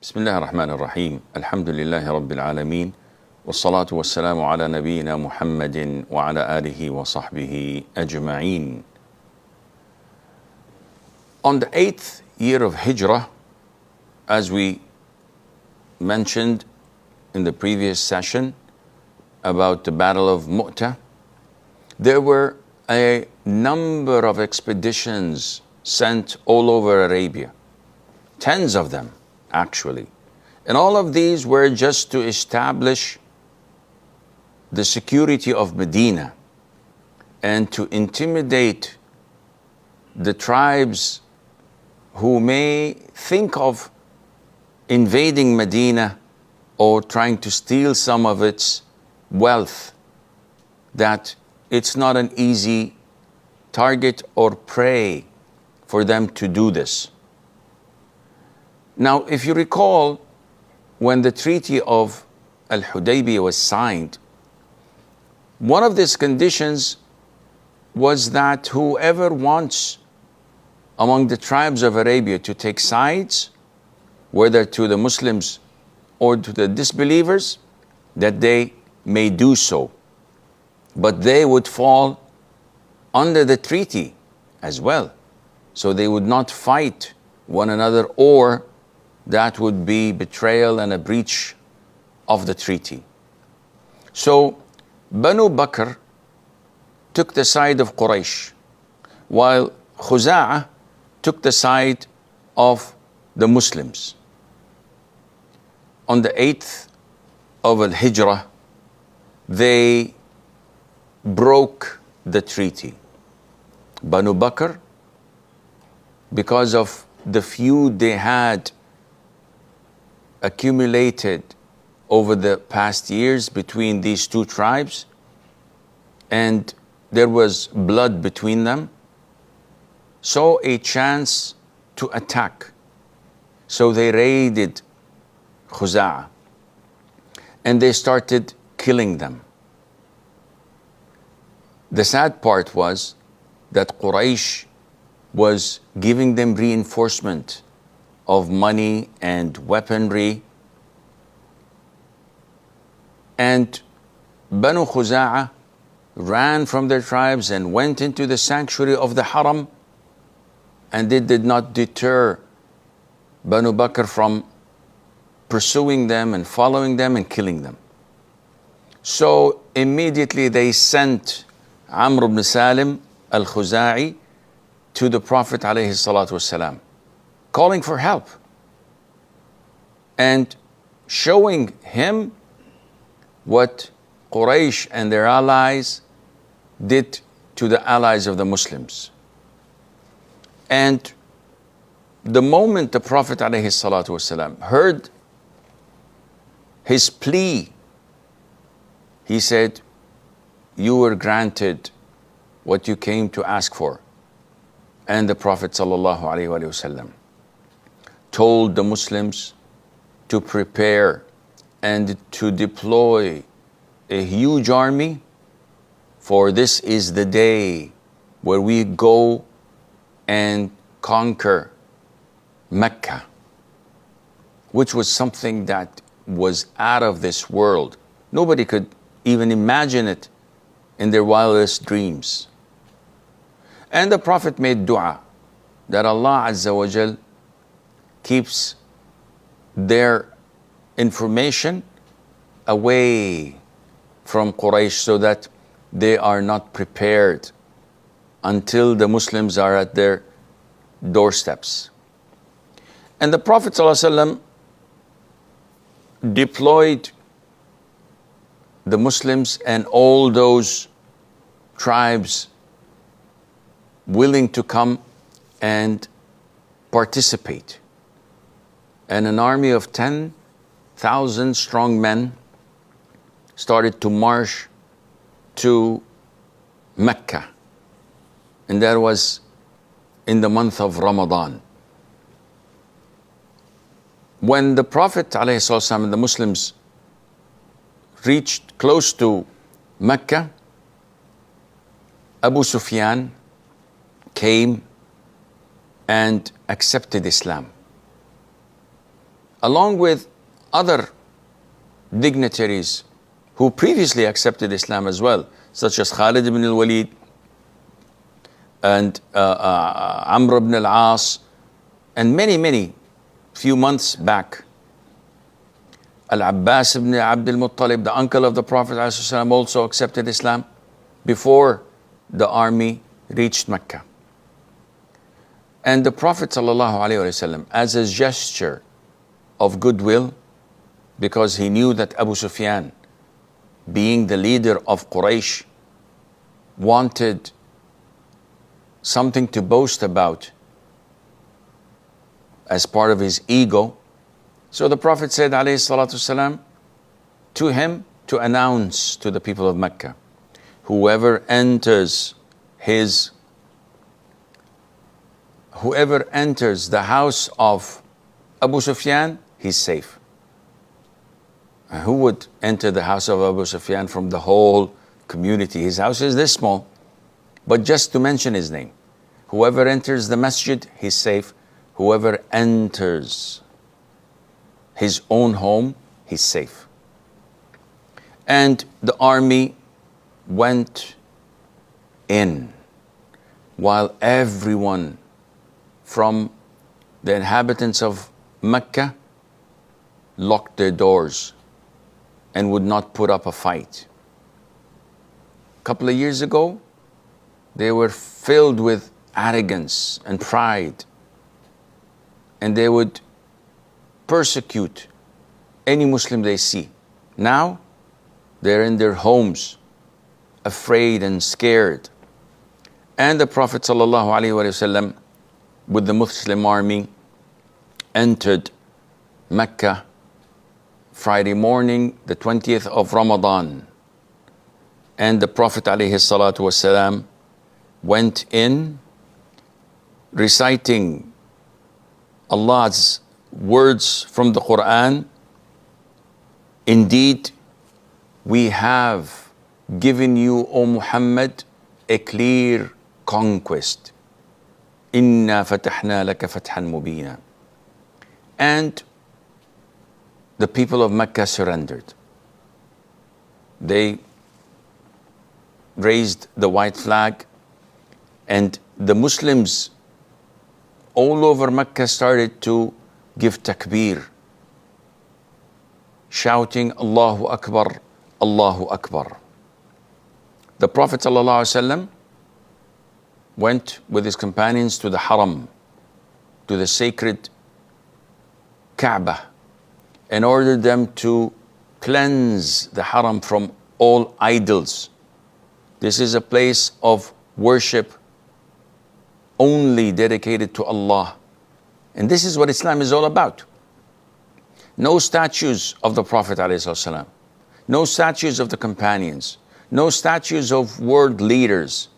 بسم الله الرحمن الرحيم الحمد لله رب العالمين والصلاة والسلام على نبينا محمد وعلى آله وصحبه أجمعين. On the 8th year of Hijrah, as we mentioned in the previous session about the Battle of Mu'tah, there were a number of expeditions sent all over Arabia, tens of them actually. And all of these were just to establish the security of Medina and to intimidate the tribes who may think of invading Medina or trying to steal some of its wealth, that it's not an easy target or prey for them to do this. Now, if you recall, when the Treaty of Al-Hudaybiyah was signed, one of these conditions was that whoever wants among the tribes of Arabia to take sides, whether to the Muslims or to the disbelievers, that they may do so. But they would fall under the treaty as well. So they would not fight one another, or that would be betrayal and a breach of the treaty. So Banu Bakr took the side of Quraysh, while Khuza'ah took the side of the Muslims. On the 8th of Al-Hijrah, they broke the treaty. Banu Bakr, because of the feud they had accumulated over the past years between these two tribes, and there was blood between them, saw a chance to attack. So they raided Khuza'ah and they started killing them. The sad part was that Quraysh was giving them reinforcement of money and weaponry, and Banu Khuza'ah ran from their tribes and went into the sanctuary of the Haram, and it did not deter Banu Bakr from pursuing them and following them and killing them. So immediately they sent Amr ibn Salim al-Khuza'i to the Prophet alayhi salatu wasalam, calling for help and showing him what Quraysh and their allies did to the allies of the Muslims. And the moment the Prophet alayhi salatu wasalam heard his plea, he said, "You were granted what you came to ask for." And the Prophet sallallahu alaihi wasallam told the Muslims to prepare and to deploy a huge army, for this is the day where we go and conquer Mecca, which was something that was out of this world. Nobody could even imagine it in their wildest dreams. And the Prophet made dua that Allah Azza wa Jal keeps their information away from Quraysh, so that they are not prepared until the Muslims are at their doorsteps. And the Prophet ﷺ deployed the Muslims and all those tribes willing to come and participate. And an army of 10,000 strong men started to march to Mecca. And that was in the month of Ramadan. When the Prophet ﷺ and the Muslims reached close to Mecca, Abu Sufyan came and accepted Islam. along with other dignitaries who previously accepted Islam as well, such as Khalid ibn al-Walid and Amr ibn al-As, and many, few months back, Al-Abbas ibn Abd al-Muttalib, the uncle of the Prophet ﷺ, also accepted Islam before the army reached Mecca. And the Prophet ﷺ, as a gesture of goodwill, because he knew that Abu Sufyan, being the leader of Quraysh, wanted something to boast about as part of his ego. So the Prophet said, alayhi salatu wasalam, to him to announce to the people of Mecca, whoever enters the house of Abu Sufyan, he's safe. And who would enter the house of Abu Sufyan from the whole community? His house is this small, but just to mention his name. Whoever enters the masjid, he's safe. Whoever enters his own home, he's safe. And the army went in while everyone from the inhabitants of Mecca locked their doors and would not put up a fight. A couple of years ago, they were filled with arrogance and pride, and they would persecute any Muslim they see. Now, they're in their homes, afraid and scared. And the Prophet ﷺ, with the Muslim army, entered Mecca Friday morning, the 20th of Ramadan. And the Prophet ﷺ went in reciting Allah's words from the Quran. Indeed, we have given you, O Muhammad, a clear conquest. Inna fatahna laka fathan mubina. And the people of Mecca surrendered. They raised the white flag, and the Muslims all over Mecca started to give takbir, shouting Allahu Akbar, Allahu Akbar. The Prophet ﷺ went with his companions to the Haram, to the sacred Kaaba, and ordered them to cleanse the Haram from all idols. This is a place of worship only dedicated to Allah. And this is what Islam is all about. No statues of the Prophet ﷺ, no statues of the companions, no statues of world leaders.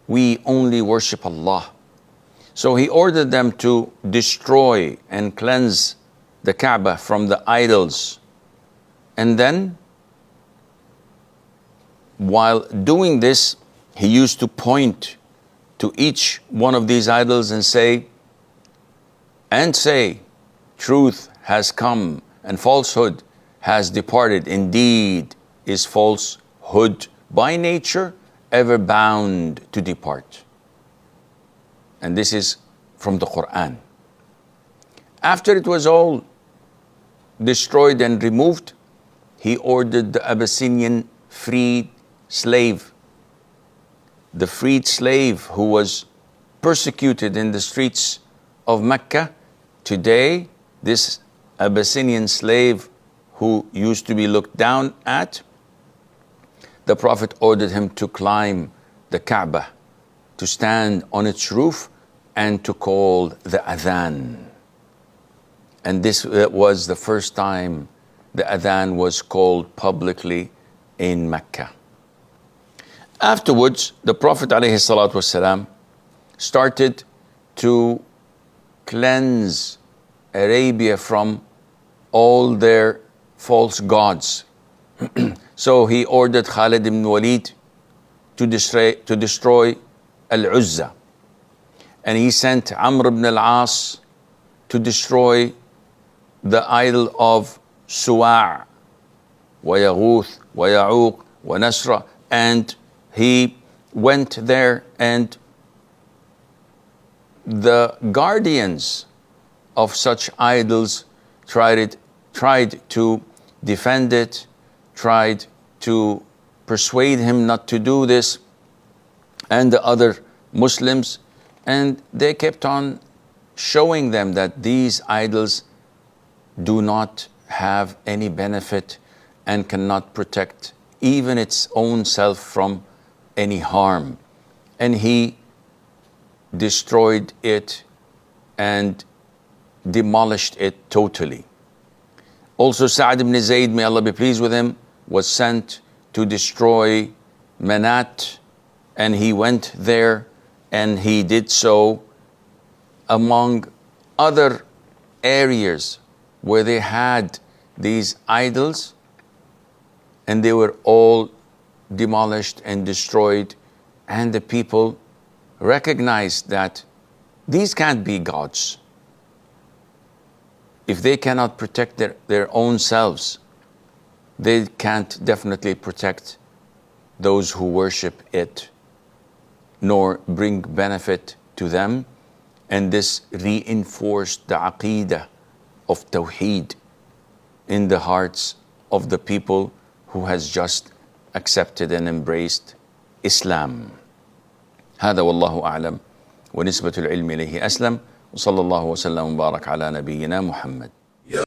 We only worship Allah. So he ordered them to destroy and cleanse the Kaaba from the idols. And then, while doing this, he used to point to each one of these idols and say, truth has come and falsehood has departed. Indeed is falsehood by nature ever bound to depart. And this is from the Quran. After it was all destroyed and removed, he ordered the Abyssinian freed slave, the freed slave who was persecuted in the streets of Mecca. Today, this Abyssinian slave who used to be looked down at, the Prophet ordered him to climb the Kaaba, to stand on its roof and to call the adhan. And this was the first time the adhan was called publicly in Mecca. Afterwards, the Prophet ﷺ started to cleanse Arabia from all their false gods. So he ordered Khalid ibn Walid to destroy Al-Uzza. And he sent Amr ibn al-As to destroy the idol of Suwa', وَيَغُوث وَيَعُوقْ وَنَسْرَ, and he went there, and the guardians of such idols tried to defend it, tried to persuade him not to do this, and the other Muslims, and they kept on showing them that these idols do not have any benefit and cannot protect even its own self from any harm. And he destroyed it and demolished it totally. Also, Sa'd ibn Zayd, may Allah be pleased with him, was sent to destroy Manat, and he went there and he did so among other areas where they had these idols, and they were all demolished and destroyed, and the people recognized that these can't be gods. If they cannot protect their own selves, they can't definitely protect those who worship it, nor bring benefit to them. And this reinforced the aqeedah of Tawheed in the hearts of the people who has just accepted and embraced Islam. هذا والله أعلم ونسبة العلم إليه أسلم وصلى الله وسلم وبارك على نبينا محمد.